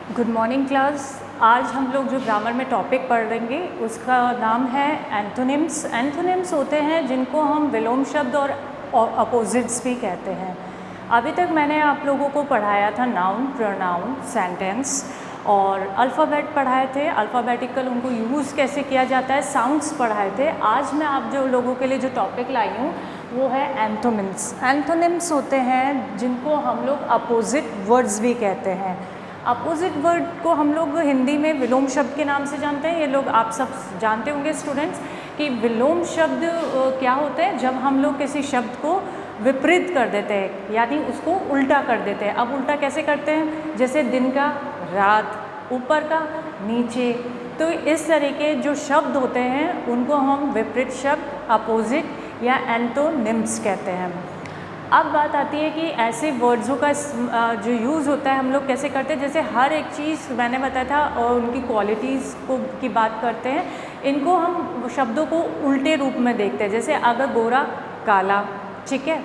Good morning class. आज हम लोग जो ग्रामर में टॉपिक पढ़ेंगे उसका नाम है एंटोनिम्स। एंटोनिम्स होते हैं जिनको हम विलोम शब्द और अपोजिट्स भी कहते हैं। अभी तक मैंने आप लोगों को पढ़ाया था नाउन, प्रोनाउन, सेंटेंस और अल्फ़ाबेट पढ़ाए थे। अल्फ़ाबेटिकल उनको यूज़ कैसे किया जाता है, साउंड्स पढ़ाए थे। आज मैं आप जो लोगों के लिए जो टॉपिक लाई हूँ वो है एंटोनिम्स। एंटोनिम्स होते हैं जिनको हम लोग अपोजिट वर्ड्स भी कहते हैं। अपोजिट वर्ड को हम लोग हिंदी में विलोम शब्द के नाम से जानते हैं। ये लोग आप सब जानते होंगे स्टूडेंट्स कि विलोम शब्द क्या होते हैं। जब हम लोग किसी शब्द को विपरीत कर देते हैं, यानी उसको उल्टा कर देते हैं। अब उल्टा कैसे करते हैं? जैसे दिन का रात, ऊपर का नीचे। तो इस तरीके जो शब्द होते हैं उनको हम विपरीत शब्द, अपोजिट या एंटोनिम्स कहते हैं। अब बात आती है कि ऐसे वर्ड्सों का जो यूज़ होता है हम लोग कैसे करते हैं। जैसे हर एक चीज़ मैंने बताया था और उनकी क्वालिटीज़ को की बात करते हैं। इनको हम शब्दों को उल्टे रूप में देखते हैं। जैसे अगर गोरा काला, ठीक है,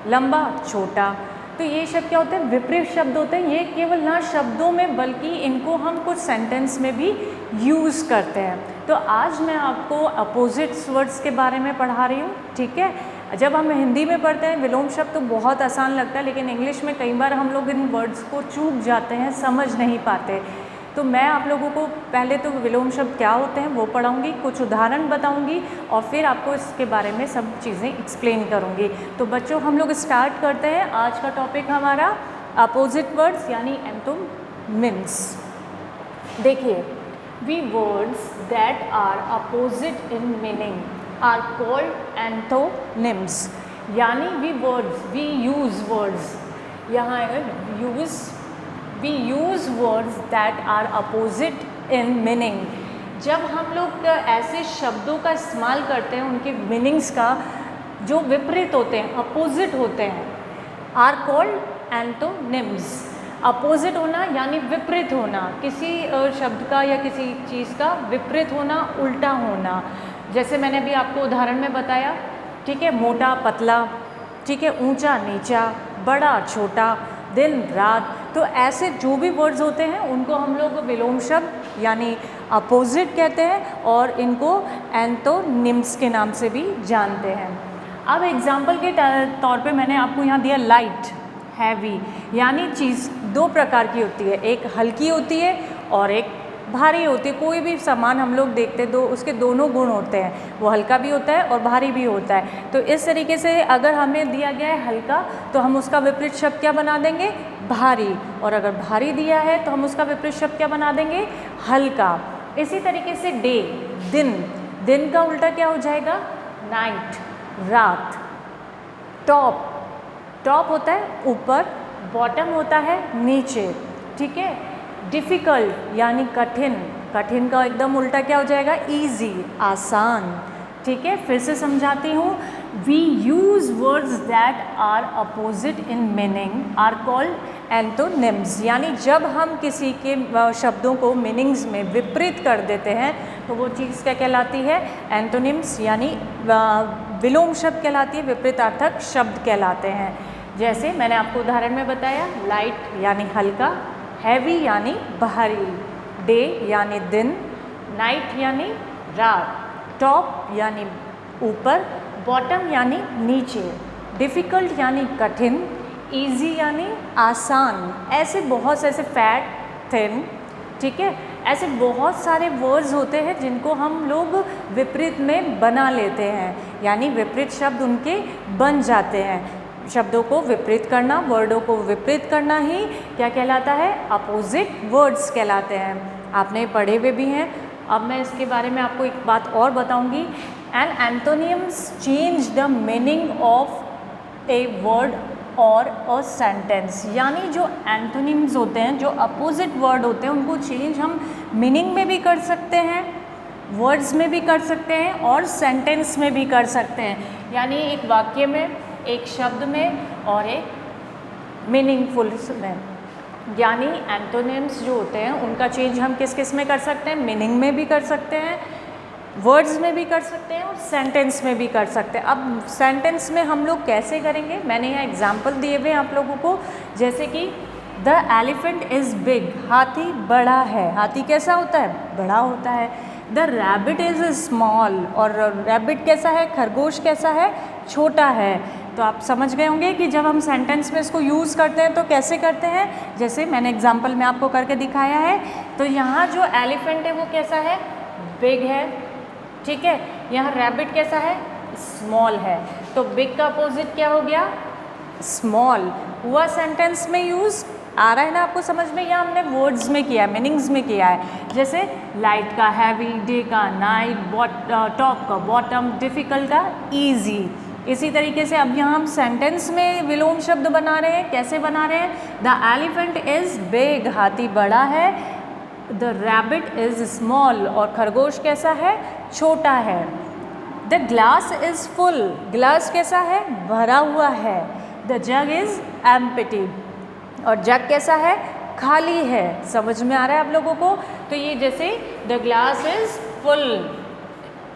लंबा छोटा। तो ये शब्द क्या होते हैं? विपरीत शब्द होते हैं। ये केवल ना शब्दों में बल्कि इनको हम कुछ सेंटेंस में भी यूज़ करते हैं। तो आज मैं आपको अपोजिट्स वर्ड्स के बारे में पढ़ा रही हूँ, ठीक है। जब हम हिंदी में पढ़ते हैं विलोम शब्द तो बहुत आसान लगता है, लेकिन इंग्लिश में कई बार हम लोग इन वर्ड्स को चूक जाते हैं, समझ नहीं पाते। तो मैं आप लोगों को पहले तो विलोम शब्द क्या होते हैं वो पढ़ाऊंगी, कुछ उदाहरण बताऊंगी और फिर आपको इसके बारे में सब चीज़ें एक्सप्लेन करूंगी। तो बच्चों हम लोग स्टार्ट करते हैं। आज का टॉपिक हमारा अपोजिट वर्ड्स यानी एंटोनिम्स। देखिए, we words that are opposite in meaning are called antonyms। यानी we use words, यहाँ है we use words that are opposite in meaning। जब हम लोग ऐसे शब्दों का इस्तेमाल करते हैं उनके मीनिंग्स का जो विपरीत होते हैं, अपोजिट होते हैं, are called antonyms। अपोजिट होना यानी विपरीत होना, किसी शब्द का या किसी चीज़ का विपरीत होना, उल्टा होना। जैसे मैंने अभी आपको उदाहरण में बताया, ठीक है, मोटा पतला, ठीक है, ऊंचा नीचा, बड़ा छोटा, दिन रात। तो ऐसे जो भी वर्ड्स होते हैं उनको हम लोग विलोम शब्द यानी अपोजिट कहते हैं और इनको एंटोनिम्स के नाम से भी जानते हैं। अब एग्जाम्पल के तौर पे मैंने आपको यहाँ दिया लाइट, हैवी। यानी चीज़ दो प्रकार की होती है, एक हल्की होती है और एक भारी होती है। कोई भी सामान हम लोग देखते दो उसके दोनों गुण होते हैं, वो हल्का भी होता है और भारी भी होता है। तो इस तरीके से अगर हमें दिया गया है हल्का तो हम उसका विपरीत शब्द क्या बना देंगे? भारी। और अगर भारी दिया है तो हम उसका विपरीत शब्द क्या बना देंगे? हल्का। इसी तरीके से डे, दिन, दिन का उल्टा क्या हो जाएगा? नाइट, रात। टॉप, टॉप होता है ऊपर, बॉटम होता है नीचे, ठीक है। डिफ़िकल्ट यानी कठिन, कठिन का एकदम उल्टा क्या हो जाएगा? ईजी, आसान, ठीक है। फिर से समझाती हूँ, we use words that are opposite in meaning are called antonyms. यानी जब हम किसी के शब्दों को मीनिंग्स में विपरीत कर देते हैं तो वो चीज़ क्या कहलाती है? एंटोनिम्स यानी विलोम शब्द कहलाती है, विपरीतार्थक शब्द कहलाते हैं। जैसे मैंने आपको उदाहरण में बताया, लाइट यानी हल्का, हैवी यानी भारी, डे यानी दिन, नाइट यानी रात, टॉप यानी ऊपर, बॉटम यानी नीचे, डिफ़िकल्ट यानी कठिन, इजी यानी आसान। ऐसे बहुत से, ऐसे फैट, थिन, ठीक है, ऐसे बहुत सारे वर्ड्स होते हैं जिनको हम लोग विपरीत में बना लेते हैं, यानी विपरीत शब्द उनके बन जाते हैं। शब्दों को विपरीत करना, वर्डों को विपरीत करना ही क्या कहलाता है? अपोजिट वर्ड्स कहलाते हैं। आपने पढ़े हुए भी हैं। अब मैं इसके बारे में आपको एक बात और बताऊंगी। An antonyms change the meaning of a word और अ सेंटेंस। यानी जो एंटोनिम्स होते हैं, जो अपोजिट वर्ड होते हैं, उनको चेंज हम मीनिंग में भी कर सकते हैं, वर्ड्स में भी कर सकते हैं और सेंटेंस में भी कर सकते हैं। यानी एक वाक्य में, एक शब्द में और एक मीनिंगफुल में। यानी एंटोनिम्स जो होते हैं उनका चेंज हम किस किस में कर सकते हैं? मीनिंग में भी कर सकते हैं, वर्ड्स में भी कर सकते हैं और सेंटेंस में भी कर सकते हैं। अब सेंटेंस में हम लोग कैसे करेंगे? मैंने यहाँ एग्जाम्पल दिए हुए हैं आप लोगों को। जैसे कि द एलिफेंट इज़ बिग, हाथी बड़ा है। हाथी कैसा होता है? बड़ा होता है। द रैबिट इज़ स्मॉल, और रैबिट कैसा है? खरगोश कैसा है? छोटा है। तो आप समझ गए होंगे कि जब हम सेंटेंस में इसको यूज़ करते हैं तो कैसे करते हैं। जैसे मैंने एग्जाम्पल में आपको करके दिखाया है। तो यहाँ जो एलिफेंट है वो कैसा है? बिग है, ठीक है। यहाँ रैबिट कैसा है? स्मॉल है। तो बिग का अपोजिट क्या हो गया? स्मॉल। हुआ सेंटेंस में यूज़, आ रहा है ना आपको समझ में? या हमने वर्ड्स में किया है, मीनिंग्स में किया है। जैसे लाइट का हैवी, डे का नाइट, टॉप का बॉटम, डिफ़िकल्ट का ईजी। इसी तरीके से अब यहाँ हम सेंटेंस में विलोम शब्द बना रहे हैं। कैसे बना रहे हैं? द एलिफेंट इज़ बिग, हाथी बड़ा है। द रैबिट इज़ स्मॉल, और खरगोश कैसा है? छोटा है। The glass is full, glass कैसा है? भरा हुआ है। द जग इज़ एम्प्टी, और जग कैसा है? खाली है। समझ में आ रहा है आप लोगों को? तो ये जैसे द ग्लास इज़ फुल,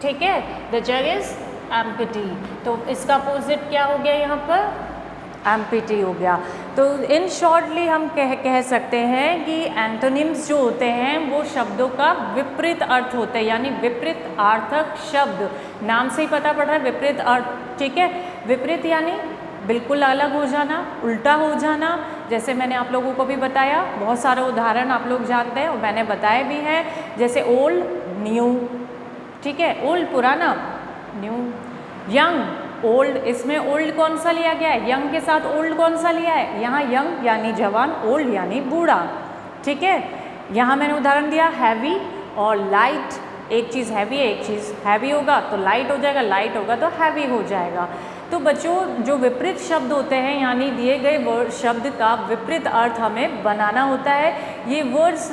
ठीक है, द जग इज़ एम्प्टी, तो इसका अपोजिट क्या हो गया यहाँ पर? एम्प्टी हो गया। तो इन शॉर्टली हम कह सकते हैं कि एंटोनिम्स जो होते हैं वो शब्दों का विपरीत अर्थ होते हैं, यानी विपरीत अर्थक शब्द। नाम से ही पता पड़ रहा है विपरीत अर्थ, ठीक है। विपरीत यानी बिल्कुल अलग हो जाना, उल्टा हो जाना। जैसे मैंने आप लोगों को भी बताया, बहुत सारे उदाहरण आप लोग जानते हैं और मैंने बताए भी हैं। जैसे ओल्ड न्यू, ठीक है, ओल्ड पुराना, न्यू। यंग ओल्ड, इसमें ओल्ड कौन सा लिया गया है? यंग के साथ ओल्ड कौन सा लिया है? यहाँ यंग यानी जवान, ओल्ड यानी बूढ़ा, ठीक है। यहाँ मैंने उदाहरण दिया हैवी और लाइट। एक चीज़ हैवी है, एक चीज़ हैवी होगा तो लाइट हो जाएगा, लाइट होगा तो हैवी हो जाएगा। तो बच्चों, जो विपरीत शब्द होते हैं, यानी दिए गए वर्ड शब्द का विपरीत अर्थ हमें बनाना होता है। ये वर्ड्स,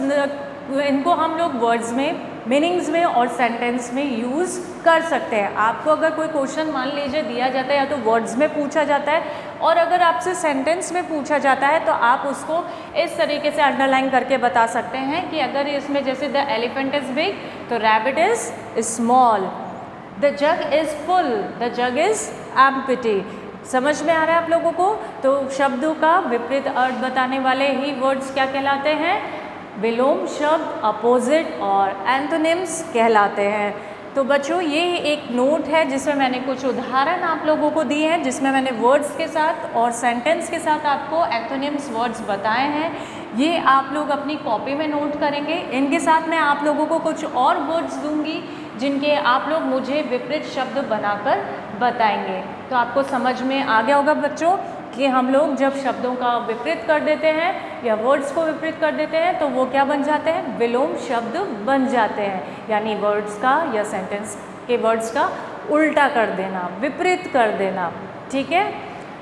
इनको हम लोग वर्ड्स में, मीनिंग्स में और सेंटेंस में यूज़ कर सकते हैं। आपको अगर कोई क्वेश्चन मान लीजिए दिया जाता है या तो वर्ड्स में पूछा जाता है, और अगर आपसे सेंटेंस में पूछा जाता है तो आप उसको इस तरीके से अंडरलाइन करके बता सकते हैं कि अगर इसमें जैसे द एलिफेंट इज़ बिग तो rabbit is small, the jug is full, the jug is empty. समझ में आ रहा है आप लोगों को? तो शब्दों का विपरीत अर्थ बताने वाले ही वर्ड्स क्या कहलाते हैं? विलोम शब्द, अपोजिट और एंटोनिम्स कहलाते हैं। तो बच्चों, ये एक नोट है जिसमें मैंने कुछ उदाहरण आप लोगों को दिए हैं, जिसमें मैंने वर्ड्स के साथ और सेंटेंस के साथ आपको एंटोनिम्स वर्ड्स बताए हैं। ये आप लोग अपनी कॉपी में नोट करेंगे। इनके साथ मैं आप लोगों को कुछ और वर्ड्स दूंगी जिनके आप लोग मुझे विपरीत शब्द बनाकर बताएंगे। तो आपको समझ में आ गया होगा बच्चों कि हम लोग जब शब्दों का विपरीत कर देते हैं या वर्ड्स को विपरीत कर देते हैं तो वो क्या बन जाते हैं? विलोम शब्द बन जाते हैं, यानी वर्ड्स का या सेंटेंस के वर्ड्स का उल्टा कर देना, विपरीत कर देना, ठीक है।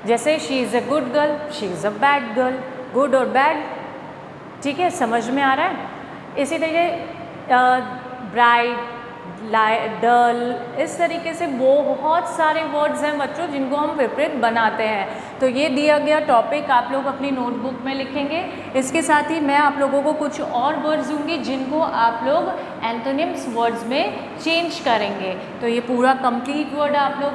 जैसे she is a good girl, she is a bad girl, good और बैड, ठीक है, समझ में आ रहा है। इसी तरीके ब्राइट, डल, इस तरीके से बहुत सारे वर्ड्स हैं बच्चों जिनको हम विपरीत बनाते हैं। तो ये दिया गया टॉपिक आप लोग अपनी नोटबुक में लिखेंगे। इसके साथ ही मैं आप लोगों को कुछ और वर्ड्स दूंगी जिनको आप लोग एंटोनिम्स वर्ड्स में चेंज करेंगे। तो ये पूरा कंप्लीट वर्ड आप लोग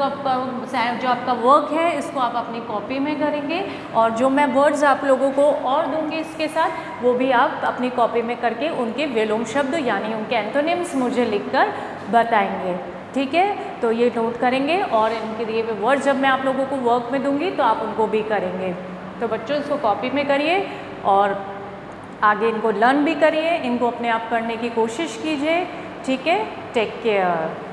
जो आपका वर्क है इसको आप अपनी कॉपी में करेंगे, और जो मैं वर्ड्स आप लोगों को और दूंगी इसके साथ वो भी आप अपनी कॉपी में करके उनके विलोम शब्द यानी उनके एंटोनिम्स मुझे लिखकर बताएंगे, ठीक है। तो ये नोट करेंगे और इनके दिए हुए वर्ड जब मैं आप लोगों को वर्क में दूंगी तो आप उनको भी करेंगे। तो बच्चों, इसको कॉपी में करिए और आगे इनको लर्न भी करिए, इनको अपने आप करने की कोशिश कीजिए, ठीक है। Take care.